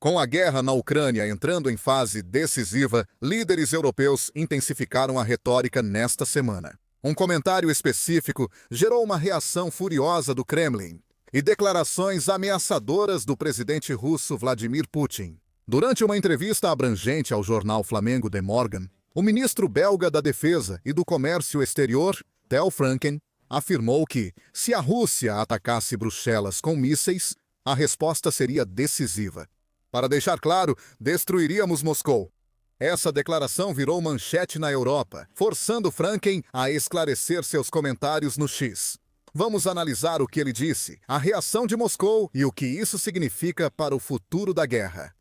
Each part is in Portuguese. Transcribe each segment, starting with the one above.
Com a guerra na Ucrânia entrando em fase decisiva, líderes europeus intensificaram a retórica nesta semana. Um comentário específico gerou uma reação furiosa do Kremlin e declarações ameaçadoras do presidente russo Vladimir Putin. Durante uma entrevista abrangente ao jornal Flamengo de Morgan, o ministro belga da Defesa e do Comércio Exterior, Tel Franken, afirmou que, se a Rússia atacasse Bruxelas com mísseis, a resposta seria decisiva. Para deixar claro, destruiríamos Moscou. Essa declaração virou manchete na Europa, forçando Franken a esclarecer seus comentários no X. Vamos analisar o que ele disse, a reação de Moscou e o que isso significa para o futuro da guerra.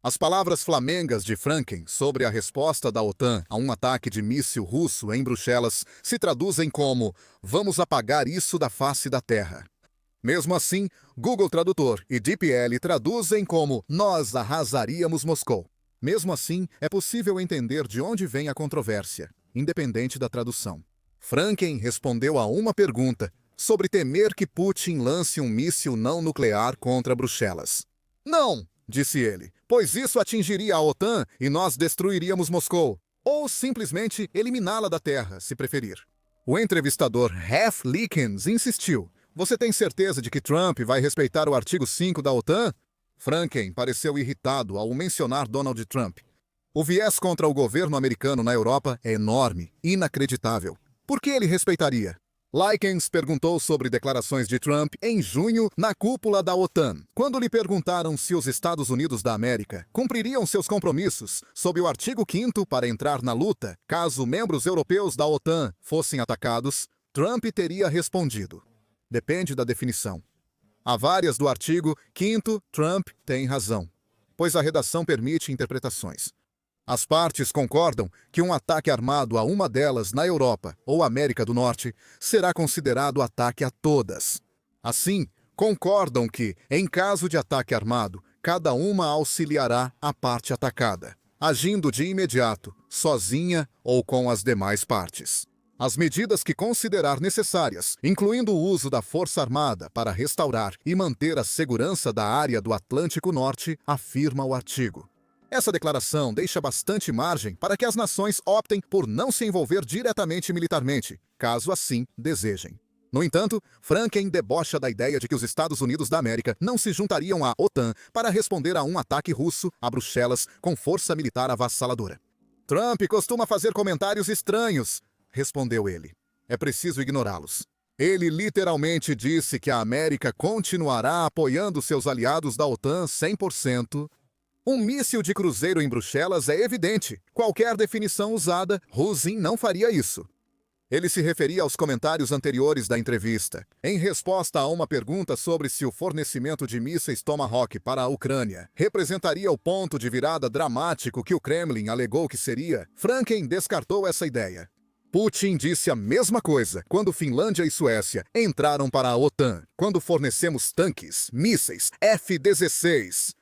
As palavras flamengas de Franken sobre a resposta da OTAN a um ataque de míssil russo em Bruxelas se traduzem como "vamos apagar isso da face da terra". Mesmo assim, Google Tradutor e DeepL traduzem como "nós arrasaríamos Moscou". Mesmo assim, é possível entender de onde vem a controvérsia, independente da tradução. Franken respondeu a uma pergunta sobre temer que Putin lance um míssil não nuclear contra Bruxelas. "Não", disse ele, "pois isso atingiria a OTAN e nós destruiríamos Moscou, ou simplesmente eliminá-la da terra, se preferir". O entrevistador Ralph Likens insistiu: "Você tem certeza de que Trump vai respeitar o artigo 5 da OTAN?" Franken pareceu irritado ao mencionar Donald Trump. O viés contra o governo americano na Europa é enorme, inacreditável. Por que ele respeitaria? Likens perguntou sobre declarações de Trump em junho na cúpula da OTAN, quando lhe perguntaram se os Estados Unidos da América cumpririam seus compromissos sob o artigo 5º para entrar na luta caso membros europeus da OTAN fossem atacados. Trump teria respondido: "Depende da definição. Há várias do artigo 5º, Trump tem razão, pois a redação permite interpretações. As partes concordam que um ataque armado a uma delas na Europa ou América do Norte será considerado ataque a todas. Assim, concordam que, em caso de ataque armado, cada uma auxiliará a parte atacada, agindo de imediato, sozinha ou com as demais partes. As medidas que considerar necessárias, incluindo o uso da Força Armada para restaurar e manter a segurança da área do Atlântico Norte", afirma o artigo. Essa declaração deixa bastante margem para que as nações optem por não se envolver diretamente militarmente, caso assim desejem. No entanto, Franken debocha da ideia de que os Estados Unidos da América não se juntariam à OTAN para responder a um ataque russo a Bruxelas com força militar avassaladora. "Trump costuma fazer comentários estranhos", respondeu ele. "É preciso ignorá-los. Ele literalmente disse que a América continuará apoiando seus aliados da OTAN 100%. Um míssil de cruzeiro em Bruxelas é evidente. Qualquer definição usada, Rosin não faria isso." Ele se referia aos comentários anteriores da entrevista. Em resposta a uma pergunta sobre se o fornecimento de mísseis Tomahawk para a Ucrânia representaria o ponto de virada dramático que o Kremlin alegou que seria, Franken descartou essa ideia. Putin disse a mesma coisa quando Finlândia e Suécia entraram para a OTAN, quando fornecemos tanques, mísseis, F-16.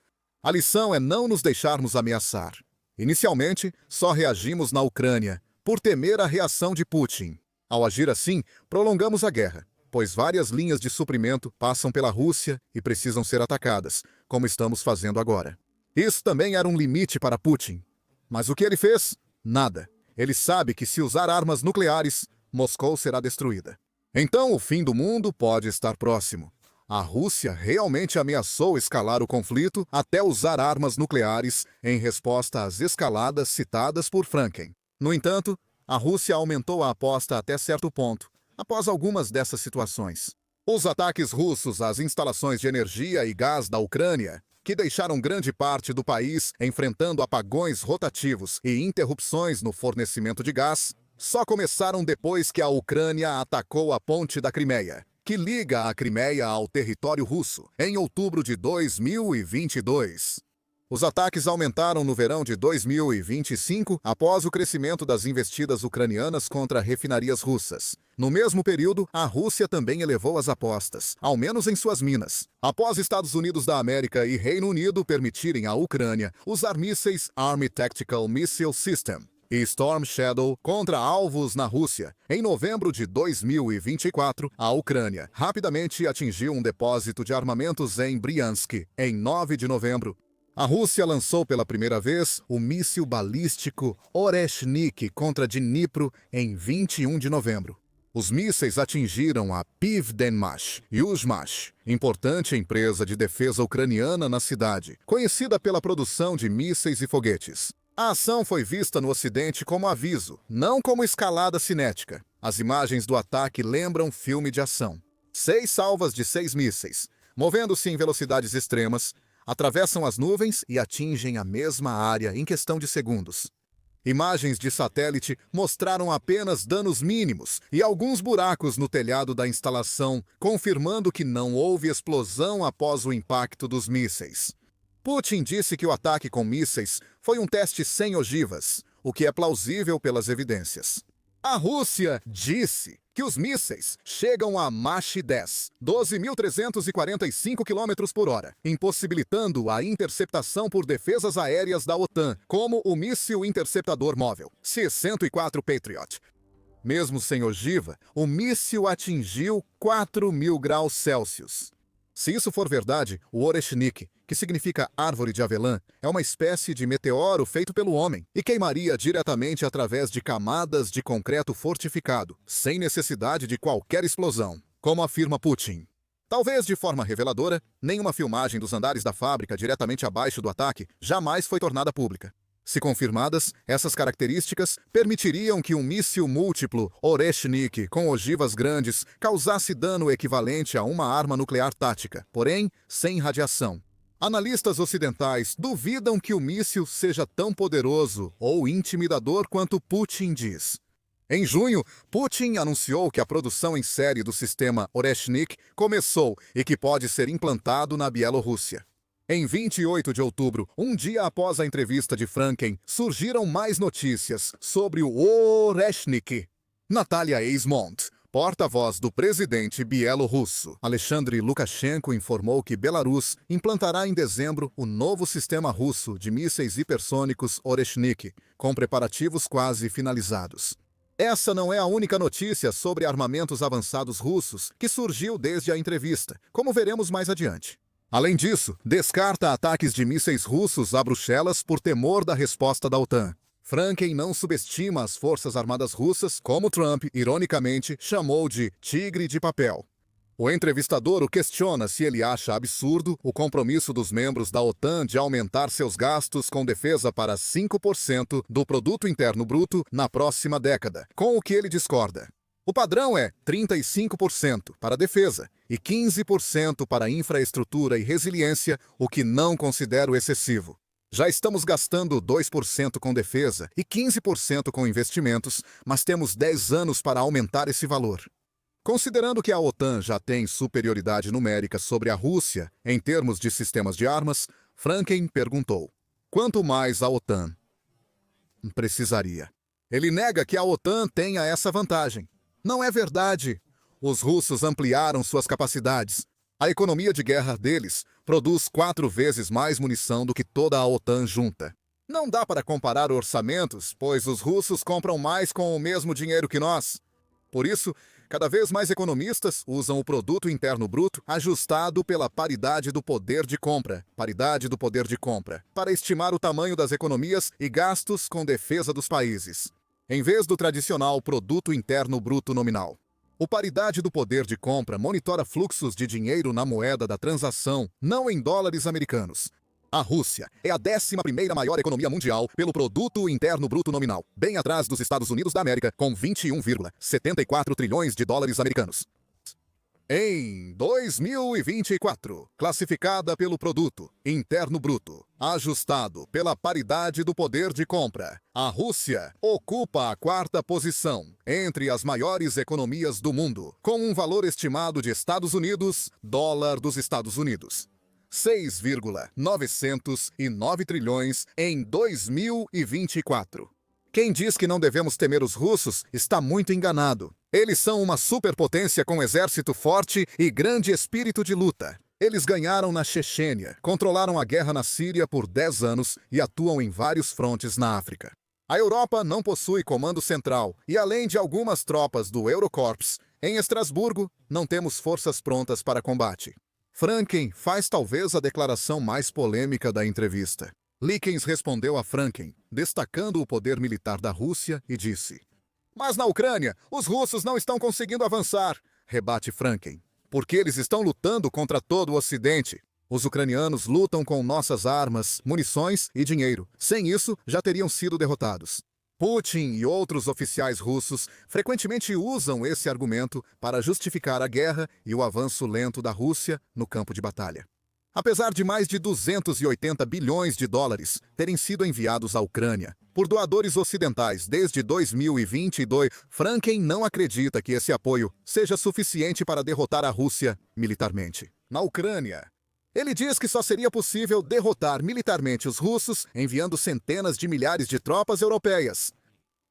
A lição é não nos deixarmos ameaçar. Inicialmente, só reagimos na Ucrânia, por temer a reação de Putin. Ao agir assim, prolongamos a guerra, pois várias linhas de suprimento passam pela Rússia e precisam ser atacadas, como estamos fazendo agora. Isso também era um limite para Putin. Mas o que ele fez? Nada. Ele sabe que se usar armas nucleares, Moscou será destruída. Então o fim do mundo pode estar próximo. A Rússia realmente ameaçou escalar o conflito até usar armas nucleares em resposta às escaladas citadas por Franken. No entanto, a Rússia aumentou a aposta até certo ponto, após algumas dessas situações. Os ataques russos às instalações de energia e gás da Ucrânia, que deixaram grande parte do país enfrentando apagões rotativos e interrupções no fornecimento de gás, só começaram depois que a Ucrânia atacou a ponte da Crimeia, que liga a Crimeia ao território russo, em outubro de 2022. Os ataques aumentaram no verão de 2025 após o crescimento das investidas ucranianas contra refinarias russas. No mesmo período, a Rússia também elevou as apostas, ao menos em suas minas, após Estados Unidos da América e Reino Unido permitirem à Ucrânia usar mísseis Army Tactical Missile System e Storm Shadow contra alvos na Rússia. Em novembro de 2024, a Ucrânia rapidamente atingiu um depósito de armamentos em Bryansk. Em 9 de novembro, A Rússia lançou pela primeira vez o míssil balístico Oreshnik contra Dnipro em 21 de novembro. Os mísseis atingiram a Pivdenmash Yuzhmash, importante empresa de defesa ucraniana na cidade, conhecida pela produção de mísseis e foguetes. A ação foi vista no Ocidente como aviso, não como escalada cinética. As imagens do ataque lembram filme de ação. 6 salvas de 6 mísseis, movendo-se em velocidades extremas, atravessam as nuvens e atingem a mesma área em questão de segundos. Imagens de satélite mostraram apenas danos mínimos e alguns buracos no telhado da instalação, confirmando que não houve explosão após o impacto dos mísseis. Putin disse que o ataque com mísseis foi um teste sem ogivas, o que é plausível pelas evidências. A Rússia disse que os mísseis chegam a Mach 10, 12.345 km por hora, impossibilitando a interceptação por defesas aéreas da OTAN, como o míssil interceptador móvel, C-104 Patriot. Mesmo sem ogiva, o míssil atingiu 4.000 graus Celsius. Se isso for verdade, o Oreshnik, que significa árvore de avelã, é uma espécie de meteoro feito pelo homem e queimaria diretamente através de camadas de concreto fortificado, sem necessidade de qualquer explosão, como afirma Putin. Talvez de forma reveladora, nenhuma filmagem dos andares da fábrica diretamente abaixo do ataque jamais foi tornada pública. Se confirmadas, essas características permitiriam que um míssil múltiplo Oreshnik com ogivas grandes causasse dano equivalente a uma arma nuclear tática, porém sem radiação. Analistas ocidentais duvidam que o míssil seja tão poderoso ou intimidador quanto Putin diz. Em junho, Putin anunciou que a produção em série do sistema Oreshnik começou e que pode ser implantado na Bielorrússia. Em 28 de outubro, um dia após a entrevista de Franken, surgiram mais notícias sobre o Oreshnik. Natalia Eismont, porta-voz do presidente bielorrusso Alexandre Lukashenko, informou que Belarus implantará em dezembro o novo sistema russo de mísseis hipersônicos Oreshnik, com preparativos quase finalizados. Essa não é a única notícia sobre armamentos avançados russos que surgiu desde a entrevista, como veremos mais adiante. Além disso, descarta ataques de mísseis russos a Bruxelas por temor da resposta da OTAN. Franken não subestima as forças armadas russas, como Trump, ironicamente, chamou de tigre de papel. O entrevistador o questiona se ele acha absurdo o compromisso dos membros da OTAN de aumentar seus gastos com defesa para 5% do produto interno bruto na próxima década, com o que ele discorda. O padrão é 35% para defesa e 15% para infraestrutura e resiliência, o que não considero excessivo. Já estamos gastando 2% com defesa e 15% com investimentos, mas temos 10 anos para aumentar esse valor. Considerando que a OTAN já tem superioridade numérica sobre a Rússia em termos de sistemas de armas, Franken perguntou: quanto mais a OTAN precisaria? Ele nega que a OTAN tenha essa vantagem. Não é verdade. Os russos ampliaram suas capacidades. A economia de guerra deles produz 4 vezes mais munição do que toda a OTAN junta. Não dá para comparar orçamentos, pois os russos compram mais com o mesmo dinheiro que nós. Por isso, cada vez mais economistas usam o produto interno bruto ajustado pela paridade do poder de compra, para estimar o tamanho das economias e gastos com defesa dos países, em vez do tradicional produto interno bruto nominal. O paridade do poder de compra monitora fluxos de dinheiro na moeda da transação, não em dólares americanos. A Rússia é a 11ª maior economia mundial pelo produto interno bruto nominal, bem atrás dos Estados Unidos da América, com 21,74 trilhões de dólares americanos. Em 2024, classificada pelo produto interno bruto, ajustado pela paridade do poder de compra, a Rússia ocupa a 4ª posição entre as maiores economias do mundo, com um valor estimado de Estados Unidos, dólar dos Estados Unidos, 6,909 trilhões em 2024. Quem diz que não devemos temer os russos está muito enganado. Eles são uma superpotência com exército forte e grande espírito de luta. Eles ganharam na Chechênia, controlaram a guerra na Síria por 10 anos e atuam em vários frontes na África. A Europa não possui comando central e, além de algumas tropas do Eurocorps, em Estrasburgo, não temos forças prontas para combate. Franken faz talvez a declaração mais polêmica da entrevista. Likens respondeu a Franken, destacando o poder militar da Rússia, e disse: "Mas na Ucrânia, os russos não estão conseguindo avançar", rebate Franken, "porque eles estão lutando contra todo o Ocidente. Os ucranianos lutam com nossas armas, munições e dinheiro. Sem isso, já teriam sido derrotados." Putin e outros oficiais russos frequentemente usam esse argumento para justificar a guerra e o avanço lento da Rússia no campo de batalha. Apesar de mais de 280 bilhões de dólares terem sido enviados à Ucrânia por doadores ocidentais desde 2022, Franken não acredita que esse apoio seja suficiente para derrotar a Rússia militarmente. Na Ucrânia, ele diz que só seria possível derrotar militarmente os russos enviando centenas de milhares de tropas europeias.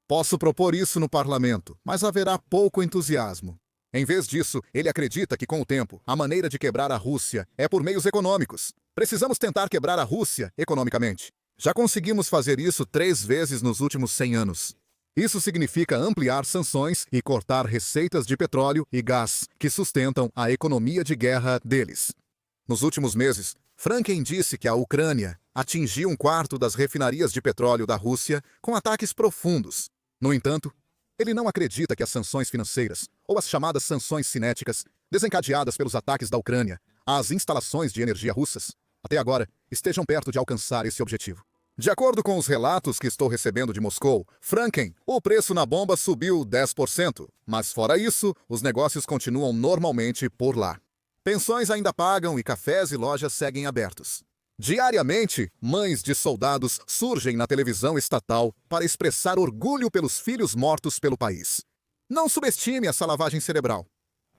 "Posso propor isso no parlamento, mas haverá pouco entusiasmo." Em vez disso, ele acredita que, com o tempo, a maneira de quebrar a Rússia é por meios econômicos. "Precisamos tentar quebrar a Rússia economicamente. Já conseguimos fazer isso 3 vezes nos últimos 100 anos. Isso significa ampliar sanções e cortar receitas de petróleo e gás que sustentam a economia de guerra deles." Nos últimos meses, Franken disse que a Ucrânia atingiu 1/4 das refinarias de petróleo da Rússia com ataques profundos. No entanto, ele não acredita que as sanções financeiras, ou as chamadas sanções cinéticas, desencadeadas pelos ataques da Ucrânia às instalações de energia russas, até agora, estejam perto de alcançar esse objetivo. De acordo com os relatos que estou recebendo de Moscou, Franken, o preço na bomba subiu 10%, mas fora isso, os negócios continuam normalmente por lá. Pensões ainda pagam e cafés e lojas seguem abertos. Diariamente, mães de soldados surgem na televisão estatal para expressar orgulho pelos filhos mortos pelo país. Não subestime essa lavagem cerebral.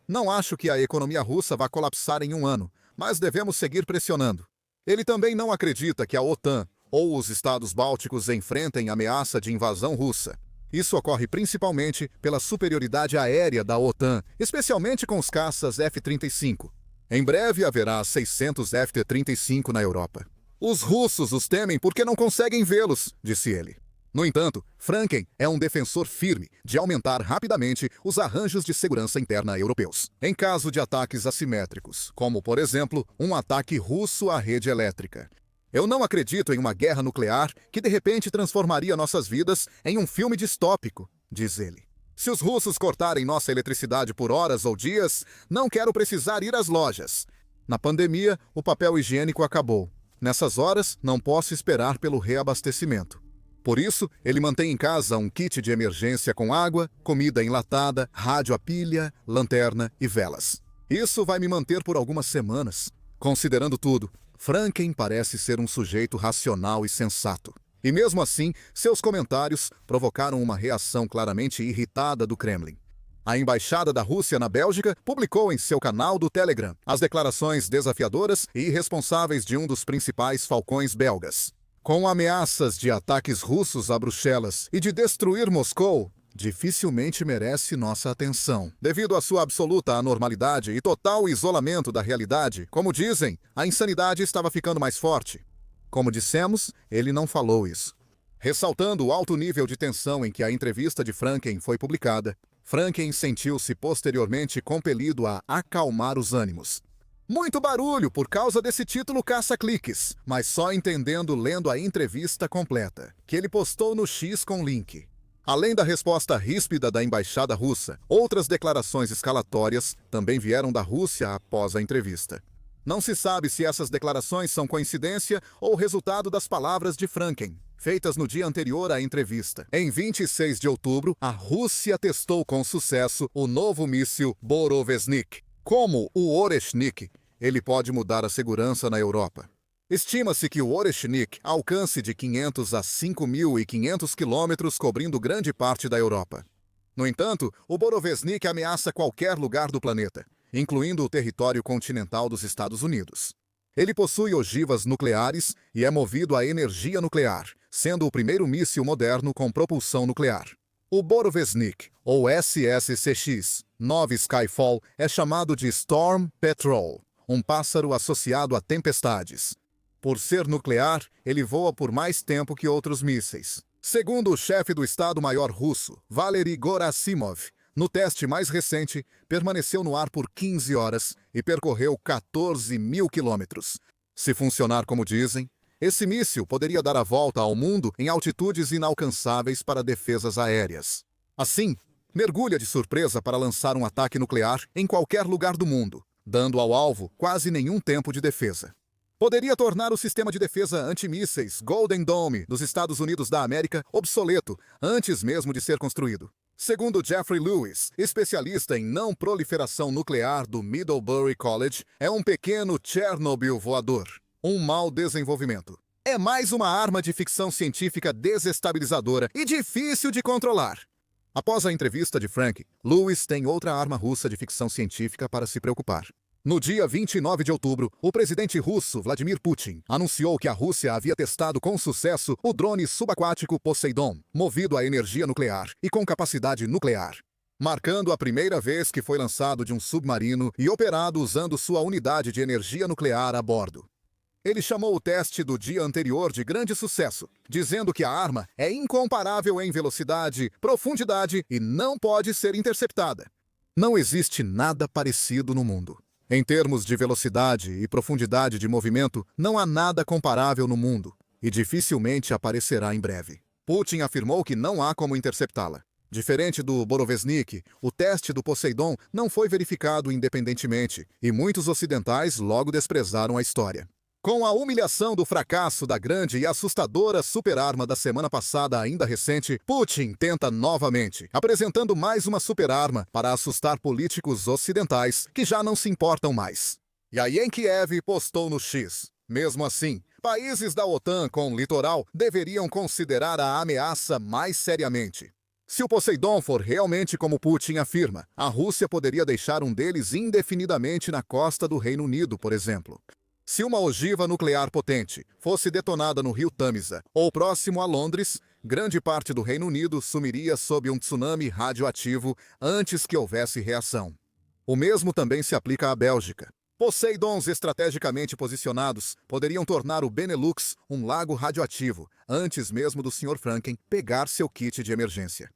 Não acho que a economia russa vá colapsar em 1 ano, mas devemos seguir pressionando. Ele também não acredita que a OTAN ou os estados bálticos enfrentem ameaça de invasão russa. Isso ocorre principalmente pela superioridade aérea da OTAN, especialmente com os caças F-35. Em breve haverá 600 F-35 na Europa. "Os russos os temem porque não conseguem vê-los", disse ele. No entanto, Franken é um defensor firme de aumentar rapidamente os arranjos de segurança interna europeus, em caso de ataques assimétricos, como, por exemplo, um ataque russo à rede elétrica. "Eu não acredito em uma guerra nuclear que de repente transformaria nossas vidas em um filme distópico", diz ele. "Se os russos cortarem nossa eletricidade por horas ou dias, não quero precisar ir às lojas. Na pandemia, o papel higiênico acabou. Nessas horas, não posso esperar pelo reabastecimento." Por isso, ele mantém em casa um kit de emergência com água, comida enlatada, rádio a pilha, lanterna e velas. "Isso vai me manter por algumas semanas." Considerando tudo, Franken parece ser um sujeito racional e sensato. E mesmo assim, seus comentários provocaram uma reação claramente irritada do Kremlin. A embaixada da Rússia na Bélgica publicou em seu canal do Telegram as declarações desafiadoras e irresponsáveis de um dos principais falcões belgas. Com ameaças de ataques russos a Bruxelas e de destruir Moscou, dificilmente merece nossa atenção. Devido à sua absoluta anormalidade e total isolamento da realidade, como dizem, a insanidade estava ficando mais forte. Como dissemos, ele não falou isso. Ressaltando o alto nível de tensão em que a entrevista de Franken foi publicada, Franken sentiu-se posteriormente compelido a acalmar os ânimos. "Muito barulho por causa desse título caça-cliques, mas só entendendo lendo a entrevista completa, que ele postou no X com link." Além da resposta ríspida da embaixada russa, outras declarações escalatórias também vieram da Rússia após a entrevista. Não se sabe se essas declarações são coincidência ou resultado das palavras de Franken, feitas no dia anterior à entrevista. Em 26 de outubro, a Rússia testou com sucesso o novo míssil Borovesnik. Como o Oreshnik, ele pode mudar a segurança na Europa. Estima-se que o Oreshnik alcance de 500 a 5.500 quilômetros, cobrindo grande parte da Europa. No entanto, o Borovesnik ameaça qualquer lugar do planeta, incluindo o território continental dos Estados Unidos. Ele possui ogivas nucleares e é movido a energia nuclear, sendo o primeiro míssil moderno com propulsão nuclear. O Borovesnik, ou SSCX-9 Skyfall, é chamado de Storm Petrel, um pássaro associado a tempestades. Por ser nuclear, ele voa por mais tempo que outros mísseis. Segundo o chefe do Estado-Maior russo, Valery Gerasimov, No teste mais recente, permaneceu no ar por 15 horas e percorreu 14 mil quilômetros. Se funcionar como dizem, esse míssil poderia dar a volta ao mundo em altitudes inalcançáveis para defesas aéreas. Assim, mergulha de surpresa para lançar um ataque nuclear em qualquer lugar do mundo, dando ao alvo quase nenhum tempo de defesa. Poderia tornar o sistema de defesa antimísseis Golden Dome dos Estados Unidos da América obsoleto antes mesmo de ser construído. Segundo Jeffrey Lewis, especialista em não proliferação nuclear do Middlebury College, é um pequeno Chernobyl voador, um mau desenvolvimento. É mais uma arma de ficção científica desestabilizadora e difícil de controlar. Após a entrevista de Frank, Lewis tem outra arma russa de ficção científica para se preocupar. No dia 29 de outubro, o presidente russo Vladimir Putin anunciou que a Rússia havia testado com sucesso o drone subaquático Poseidon, movido a energia nuclear e com capacidade nuclear, marcando a primeira vez que foi lançado de um submarino e operado usando sua unidade de energia nuclear a bordo. Ele chamou o teste do dia anterior de grande sucesso, dizendo que a arma é incomparável em velocidade, profundidade e não pode ser interceptada. Não existe nada parecido no mundo. Em termos de velocidade e profundidade de movimento, não há nada comparável no mundo, e dificilmente aparecerá em breve. Putin afirmou que não há como interceptá-la. Diferente do Borovesnik, o teste do Poseidon não foi verificado independentemente, e muitos ocidentais logo desprezaram a história. Com a humilhação do fracasso da grande e assustadora superarma da semana passada ainda recente, Putin tenta novamente, apresentando mais uma superarma para assustar políticos ocidentais que já não se importam mais. Yayen Kiev postou no X. Mesmo assim, países da OTAN com litoral deveriam considerar a ameaça mais seriamente. Se o Poseidon for realmente como Putin afirma, a Rússia poderia deixar um deles indefinidamente na costa do Reino Unido, por exemplo. Se uma ogiva nuclear potente fosse detonada no rio Tâmisa ou próximo a Londres, grande parte do Reino Unido sumiria sob um tsunami radioativo antes que houvesse reação. O mesmo também se aplica à Bélgica. Poseidons estrategicamente posicionados poderiam tornar o Benelux um lago radioativo antes mesmo do Sr. Franken pegar seu kit de emergência.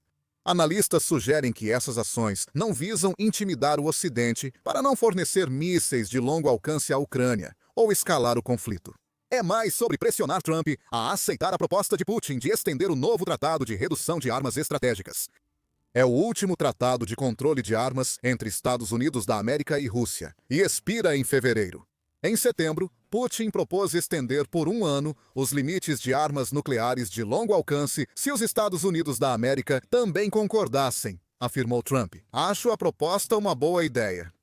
Analistas sugerem que essas ações não visam intimidar o Ocidente para não fornecer mísseis de longo alcance à Ucrânia ou escalar o conflito. É mais sobre pressionar Trump a aceitar a proposta de Putin de estender o novo Tratado de Redução de Armas Estratégicas. É o último tratado de controle de armas entre Estados Unidos da América e Rússia, e expira em fevereiro. Em setembro, Putin propôs estender por 1 ano os limites de armas nucleares de longo alcance se os Estados Unidos da América também concordassem, afirmou Trump. Acho a proposta uma boa ideia.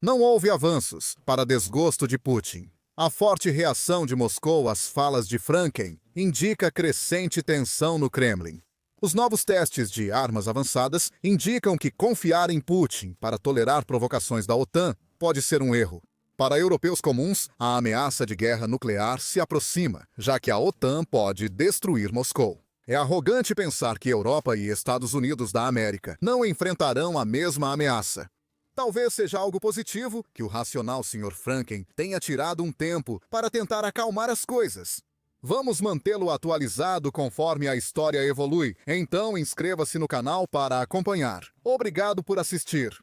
Não houve avanços, para desgosto de Putin. A forte reação de Moscou às falas de Franken indica crescente tensão no Kremlin. Os novos testes de armas avançadas indicam que confiar em Putin para tolerar provocações da OTAN pode ser um erro. Para europeus comuns, a ameaça de guerra nuclear se aproxima, já que a OTAN pode destruir Moscou. É arrogante pensar que Europa e Estados Unidos da América não enfrentarão a mesma ameaça. Talvez seja algo positivo que o racional Sr. Franken tenha tirado um tempo para tentar acalmar as coisas. Vamos mantê-lo atualizado conforme a história evolui, então inscreva-se no canal para acompanhar. Obrigado por assistir.